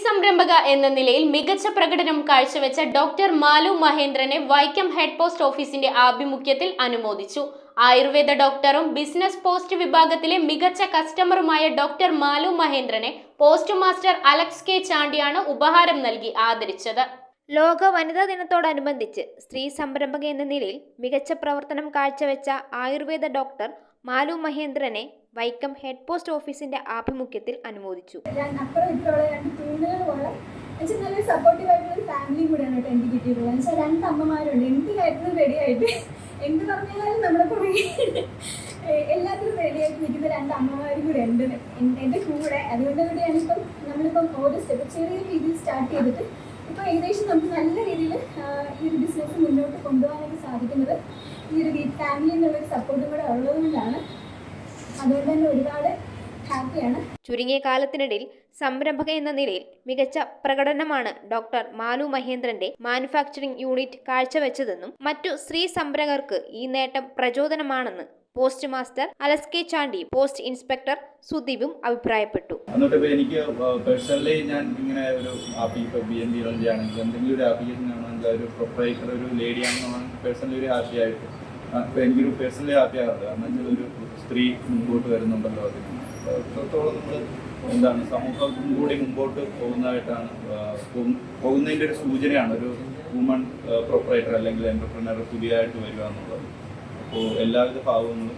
സംരംഭക എന്ന നിലയിൽ മികച്ച പ്രകടനം കാഴ്ചവെച്ച ഡോക്ടർ മാലു മഹേന്ദ്രനെ വൈക്കം ഹെഡ് പോസ്റ്റ് ഓഫീസിന്റെ ആഭിമുഖ്യത്തിൽ അനുമോദിച്ചു. ആയുർവേദ ഡോക്ടറും ബിസിനസ് പോസ്റ്റ് വിഭാഗത്തിലെ മികച്ച കസ്റ്റമറുമായ ഡോക്ടർ മാലു മഹേന്ദ്രനെ പോസ്റ്റ് മാസ്റ്റർ അലക്സ് കെ ചാണ്ടിയാണ് ഉപഹാരം നൽകി ആദരിച്ചത്. ലോക വനിതാ ദിനത്തോടനുബന്ധിച്ച് സ്ത്രീ സംരംഭക എന്ന നിലയിൽ മികച്ച പ്രവർത്തനം കാഴ്ചവെച്ച ആയുർവേദ ഡോക്ടർ മാലു മഹേന്ദ്രനെ വൈക്കം ഹെഡ് പോസ്റ്റ് ഓഫീസിന്റെ ആഭിമുഖ്യത്തിൽ അനുമോദിച്ചു. നല്ല സപ്പോർട്ടീവ് ആയിട്ടുള്ള ഫാമിലിയും കൂടെയാണ് കേട്ടോ എനിക്ക് കിട്ടിയിട്ടുള്ളത്. എന്ന് വെച്ചാൽ 2 അമ്മമാരുണ്ട്. എന്ത് കാര്യത്തിനും റെഡി ആയിട്ട്, എന്ത് പറഞ്ഞാലും നമ്മുടെ പുറകെ എല്ലാത്തിനും റെഡി ആയിട്ട് നിൽക്കുന്ന 2 അമ്മമാരും കൂടെ ഉണ്ട് എൻ്റെ കൂടെ. അതുകൊണ്ട് കൂടിയാണ് നമ്മളിപ്പം ഓരോ സ്റ്റെപ്പ് ചെറിയ രീതിയിൽ സ്റ്റാർട്ട് ചെയ്തിട്ട് ഇപ്പോൾ ഏകദേശം നമുക്ക് നല്ല രീതിയിൽ ഈ ഒരു ബിസിനസ് മുന്നോട്ട് കൊണ്ടുപോകാനായിട്ട് സാധിക്കുന്നത് ഈ ഒരു ഫാമിലി എന്നുള്ളൊരു സപ്പോർട്ടും കൂടെ ഉള്ളതുകൊണ്ടാണ്. അതുകൊണ്ട് തന്നെ ഒരുപാട് ഹാപ്പിയാണ്. ചുരുങ്ങിയ കാലത്തിനിടയിൽ സംരംഭക എന്ന നിലയിൽ മികച്ച പ്രകടനമാണ് ഡോക്ടർ മാലു മഹേന്ദ്രന്റെ മാനുഫാക്ചറിംഗ് യൂണിറ്റ് കാഴ്ചവെച്ചതെന്നും മറ്റു സ്ത്രീ സംരംഭകർക്ക് ഈ നേട്ടം പ്രചോദനമാണെന്ന് പോസ്റ്റ് മാസ്റ്റർ അലക്സ് കെ ചാണ്ടിയും പോസ്റ്റ് ഇൻസ്പെക്ടർ സുദീപും അഭിപ്രായപ്പെട്ടു. എനിക്ക് പേഴ്സണലി ഞാൻ ഇങ്ങനെ ഒരു BNB ആണെങ്കിൽ എന്തെങ്കിലും ഒരു ആപ്ലിക്കേഷൻ ആണെങ്കിൽ ഒരു പ്രൊപ്പറേറ്റർ ഒരു ലേഡി ആണെന്നാണ് പേഴ്സണലി ഒരു ഹാപ്പി ആയിട്ട് എനിക്കൊരു പേഴ്സണലി ഹാപ്പി ആകാറ്. കാരണം വെച്ചാൽ ഒരു സ്ത്രീ മുമ്പോട്ട് വരുന്നുണ്ടല്ലോ, അതിന് എത്രത്തോളം നമ്മൾ സമൂഹം കൂടി മുമ്പോട്ട് പോകുന്നതായിട്ടാണ് പോകുന്നതിൻ്റെ ഒരു സൂചനയാണ് ഒരു വുമൺ പ്രൊപ്പറേറ്റർ അല്ലെങ്കിൽ എൻ്റർപ്രനർ പുതിയതായിട്ട് വരിക എന്നുള്ളത്. അപ്പോൾ എല്ലാവിധ ഭാവങ്ങളും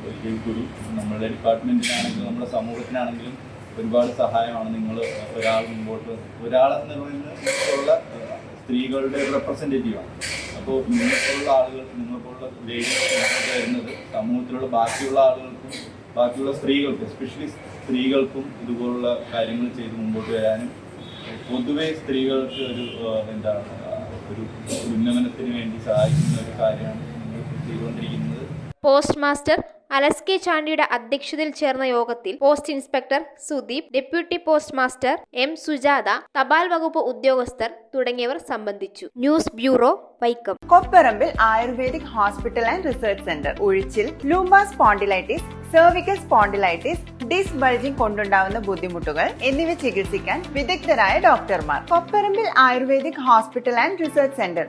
ഒരിക്കൽ കൂടി നമ്മുടെ ഡിപ്പാർട്ട്മെൻറ്റിനാണെങ്കിലും നമ്മുടെ സമൂഹത്തിനാണെങ്കിലും ഒരുപാട് സഹായമാണ്. നിങ്ങൾ ഒരാളെന്ന് പറയുന്നത് സ്ത്രീകളുടെ റെപ്രസെൻറ്റേറ്റീവാണ്. അപ്പോൾ നിങ്ങൾക്കുള്ള ആളുകൾക്ക്, നിങ്ങൾക്കുള്ള ലേഡീസ് വരുന്നത് സമൂഹത്തിലുള്ള ബാക്കിയുള്ള ആളുകൾക്കും ബാക്കിയുള്ള സ്ത്രീകൾക്കും, എസ്പെഷ്യലി സ്ത്രീകൾക്കും ഇതുപോലുള്ള കാര്യങ്ങൾ ചെയ്ത് മുമ്പോട്ട് വരാനും പൊതുവെ സ്ത്രീകൾക്ക് ഒരു ഉന്നമനത്തിന് വേണ്ടി സഹായിക്കുന്ന ഒരു കാര്യമാണ് നിങ്ങൾ ചെയ്തുകൊണ്ടിരിക്കുന്നത്. പോസ്റ്റ് മാസ്റ്റർ അലക്സ് കെ ചാണ്ടിയുടെ അധ്യക്ഷതയിൽ ചേർന്ന യോഗത്തിൽ post inspector Sudeep, deputy post master M Sujatha, തപാൽ വകുപ്പ് ഉദ്യോഗസ്ഥർ തുടങ്ങിയവർ സംബന്ധിച്ചു. News bureau, Vaikom. Kopparambil ayurvedic hospital and research centre. ഉഴിച്ചിൽ, lumbar spondylitis, cervical spondylitis, disc bulging കൊണ്ടുണ്ടാവുന്ന ബുദ്ധിമുട്ടുകൾ എന്നിവ ചികിത്സിക്കാൻ വിദഗ്ധരായ ഡോക്ടർമാർ. Kopparambil ayurvedic hospital and research centre.